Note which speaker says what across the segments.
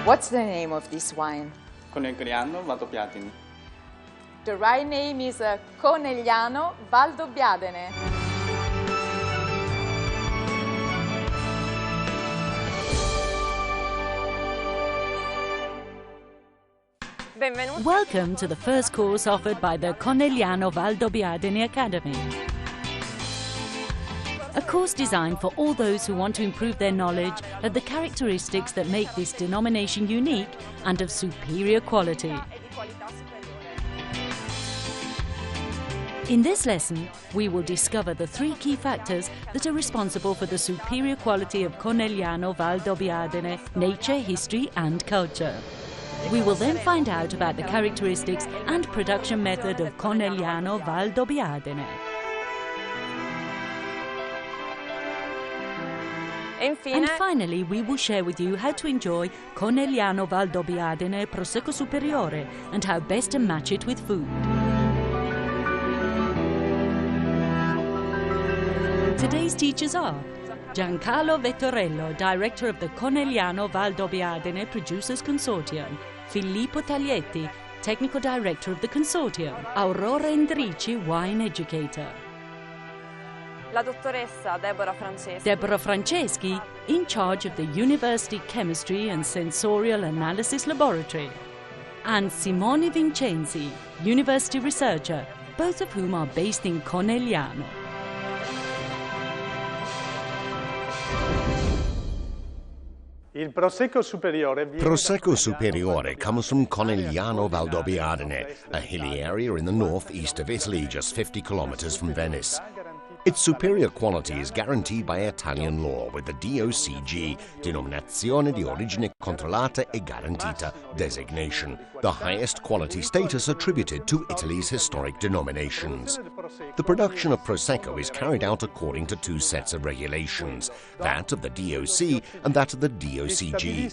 Speaker 1: What's the name of this wine?
Speaker 2: Conegliano, Valdobbiadene.
Speaker 1: The right name is Conegliano Valdobbiadene.
Speaker 3: Welcome to the first course offered by the Conegliano Valdobbiadene Academy. A course designed for all those who want to improve their knowledge of the characteristics that make this denomination unique and of superior quality. In this lesson, we will discover the three key factors that are responsible for the superior quality of Conegliano Valdobbiadene: nature, history and culture. We will then find out about the characteristics and production method of Conegliano Valdobbiadene. And finally, we will share with you how to enjoy Conegliano Valdobbiadene Prosecco Superiore and how best to match it with food. Today's teachers are Giancarlo Vettorello, Director of the Conegliano Valdobbiadene Producers Consortium; Filippo Taglietti, Technical Director of the Consortium; Aurora Endrici, Wine Educator;
Speaker 4: La dottoressa
Speaker 3: Deborah Franceschi, in charge of the University Chemistry and Sensorial Analysis Laboratory; and Simone Vincenzi, University Researcher, both of whom are based in Conegliano.
Speaker 5: Prosecco Superiore comes from Conegliano Valdobbiadene, a hilly area in the northeast of Italy, just 50 kilometers from Venice. Its superior quality is guaranteed by Italian law with the DOCG, Denominazione di Origine Controllata e Garantita designation, the highest quality status attributed to Italy's historic denominations. The production of Prosecco is carried out according to two sets of regulations, that of the DOC and that of the DOCG.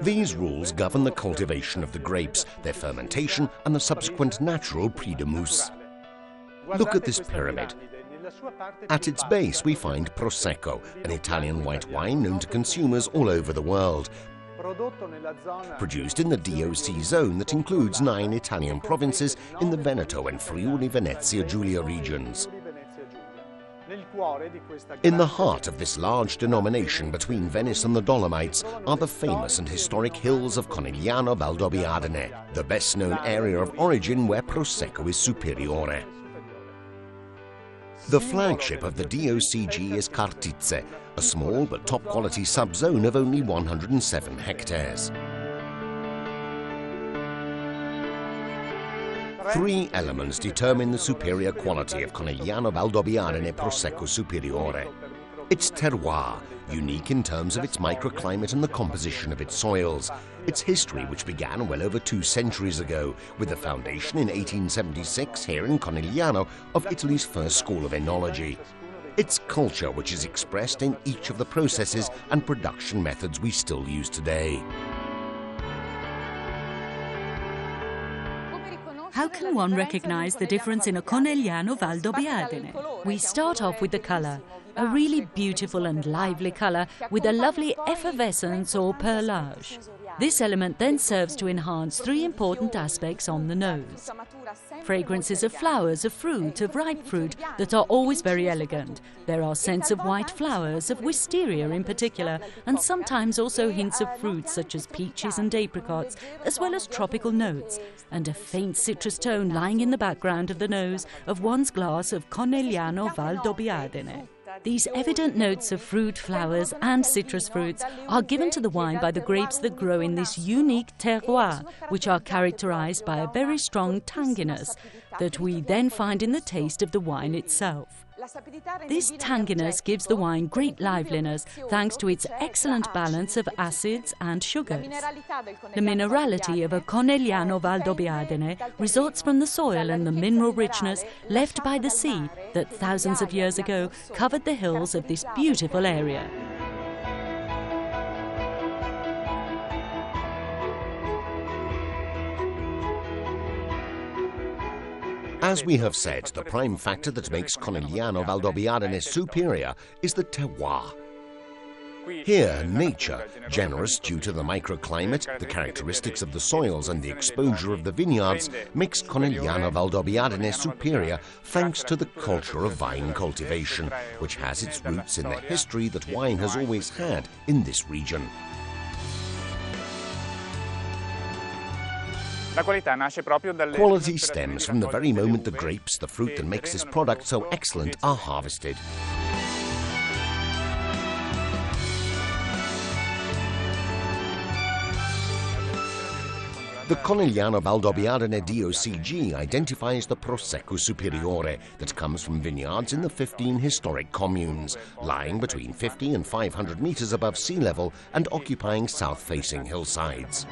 Speaker 5: These rules govern the cultivation of the grapes, their fermentation and the subsequent natural Prix de Mousse. Look at this pyramid. At its base we find Prosecco, an Italian white wine known to consumers all over the world, produced in the DOC zone that includes 9 Italian provinces in the Veneto and Friuli Venezia Giulia regions. In the heart of this large denomination between Venice and the Dolomites are the famous and historic hills of Conegliano Valdobbiadene, the best known area of origin where Prosecco is superiore. The flagship of the DOCG is Cartizze, a small but top-quality sub-zone of only 107 hectares. 3 elements determine the superior quality of Conegliano Valdobbiadene Prosecco Superiore. Its terroir, unique in terms of its microclimate and the composition of its soils. Its history, which began well over 2 centuries ago, with the foundation in 1876 here in Conegliano of Italy's first school of enology. Its culture, which is expressed in each of the processes and production methods we still use today.
Speaker 3: How can one recognize the difference in a Conegliano Valdobbiadene? We start off with the color, a really beautiful and lively color with a lovely effervescence or perlage. This element then serves to enhance 3 important aspects on the nose. Fragrances of flowers, of fruit, of ripe fruit that are always very elegant. There are scents of white flowers, of wisteria in particular, and sometimes also hints of fruits such as peaches and apricots, as well as tropical notes, and a faint citrus tone lying in the background of the nose of one's glass of Conegliano Valdobbiadene. These evident notes of fruit, flowers and citrus fruits are given to the wine by the grapes that grow in this unique terroir, which are characterized by a very strong tanginess that we then find in the taste of the wine itself. This tanginess gives the wine great liveliness thanks to its excellent balance of acids and sugars. The minerality of a Conegliano Valdobbiadene results from the soil and the mineral richness left by the sea that thousands of years ago covered the hills of this beautiful area.
Speaker 5: As we have said, the prime factor that makes Conegliano Valdobbiadene superior is the terroir. Here, nature, generous due to the microclimate, the characteristics of the soils and the exposure of the vineyards, makes Conegliano Valdobbiadene superior thanks to the culture of vine cultivation, which has its roots in the history that wine has always had in this region. Quality stems from the very moment the grapes, the fruit that makes this product so excellent, are harvested. The Conegliano Valdobbiadene DOCG identifies the Prosecco Superiore that comes from vineyards in the 15 historic communes, lying between 50 and 500 meters above sea level and occupying south-facing hillsides.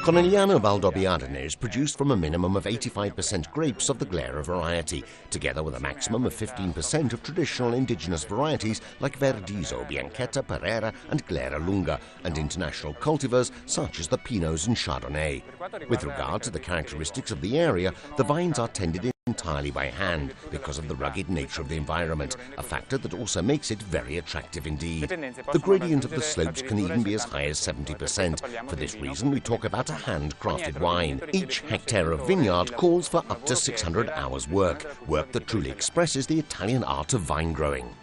Speaker 5: Conegliano Valdobbiadene is produced from a minimum of 85% grapes of the Glera variety, together with a maximum of 15% of traditional indigenous varieties like Verdiso, Bianchetta, Pereira and Glera Lunga, and international cultivars such as the Pinots and Chardonnay. With regard to the characteristics of the area, the vines are tended entirely by hand because of the rugged nature of the environment, a factor that also makes it very attractive indeed. The gradient of the slopes can even be as high as 70%. For this reason, we talk about a handcrafted wine. Each hectare of vineyard calls for up to 600 hours work that truly expresses the Italian art of vine growing.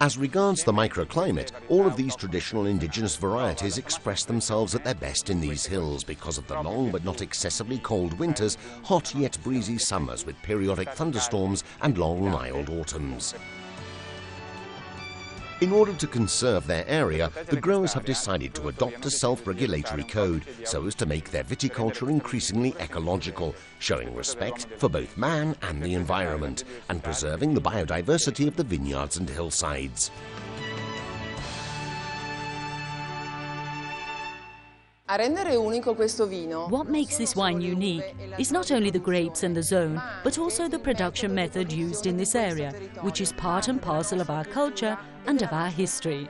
Speaker 5: As regards the microclimate, all of these traditional indigenous varieties express themselves at their best in these hills because of the long but not excessively cold winters, hot yet breezy summers with periodic thunderstorms and long mild autumns. In order to conserve their area, the growers have decided to adopt a self-regulatory code so as to make their viticulture increasingly ecological, showing respect for both man and the environment, and preserving the biodiversity of the vineyards and hillsides.
Speaker 3: What makes this wine unique is not only the grapes and the zone, but also the production method used in this area, which is part and parcel of our culture and of our history.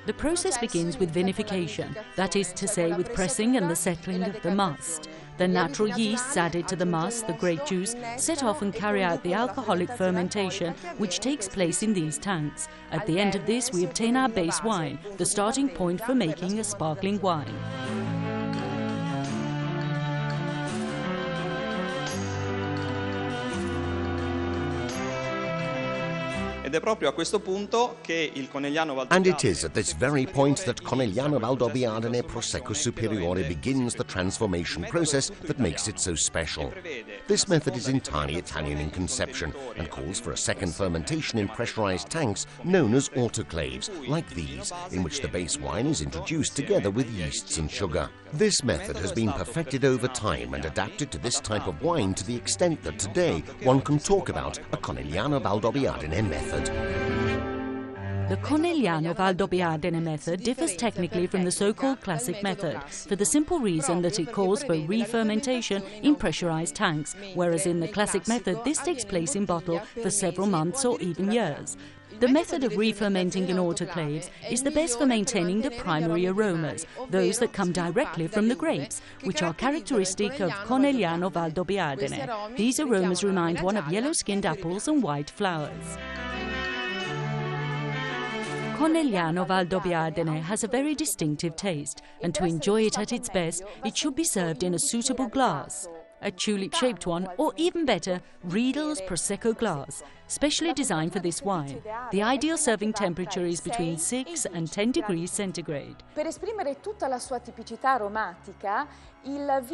Speaker 3: The process begins with vinification, that is to say with pressing and the settling of the must. The natural yeasts added to the must, the grape juice, set off and carry out the alcoholic fermentation which takes place in these tanks. At the end of this we obtain our base wine, the starting point for making a sparkling wine.
Speaker 5: And it is at this very point that Conegliano Valdobbiadene Prosecco Superiore begins the transformation process that makes it so special. This method is entirely Italian in conception and calls for a second fermentation in pressurized tanks known as autoclaves, like these, in which the base wine is introduced together with yeasts and sugar. This method has been perfected over time and adapted to this type of wine to the extent that today one can talk about a Conegliano Valdobbiadene method.
Speaker 3: The Conegliano Valdobbiadene method differs technically from the so-called classic method for the simple reason that it calls for re-fermentation in pressurized tanks, whereas in the classic method this takes place in bottle for several months or even years. The method of re-fermenting in autoclaves is the best for maintaining the primary aromas, those that come directly from the grapes, which are characteristic of Conegliano Valdobbiadene. These aromas remind one of yellow-skinned apples and white flowers. Conegliano Valdobbiadene has a very distinctive taste, and to enjoy it at its best, it should be served in a suitable glass. A tulip-shaped one, or even better, Riedel's Prosecco glass, specially designed for this wine. The ideal serving temperature is between 6 and 10 degrees centigrade.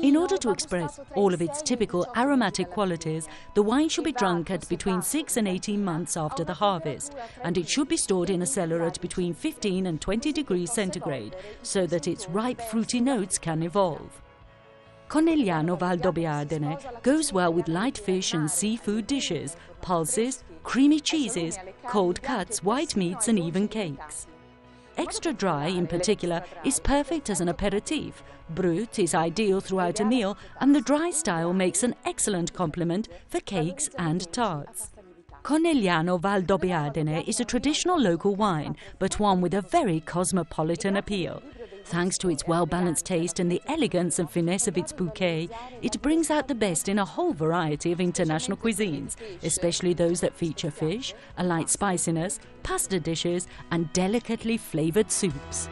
Speaker 3: In order to express all of its typical aromatic qualities, the wine should be drunk at between 6 and 18 months after the harvest, and it should be stored in a cellar at between 15 and 20 degrees centigrade, so that its ripe fruity notes can evolve. Conegliano Valdobbiadene goes well with light fish and seafood dishes, pulses, creamy cheeses, cold cuts, white meats and even cakes. Extra dry, in particular, is perfect as an aperitif. Brut is ideal throughout a meal, and the dry style makes an excellent complement for cakes and tarts. Conegliano Valdobbiadene is a traditional local wine, but one with a very cosmopolitan appeal. Thanks to its well-balanced taste and the elegance and finesse of its bouquet, it brings out the best in a whole variety of international cuisines, especially those that feature fish, a light spiciness, pasta dishes and delicately flavoured soups.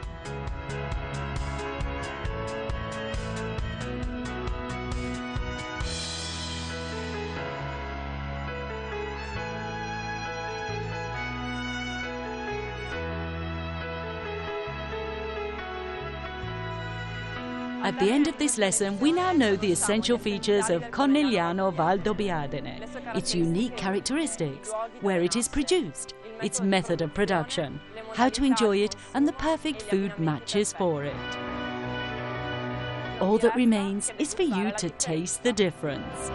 Speaker 3: At the end of this lesson, we now know the essential features of Conegliano Valdobbiadene, its unique characteristics, where it is produced, its method of production, how to enjoy it, and the perfect food matches for it. All that remains is for you to taste the difference.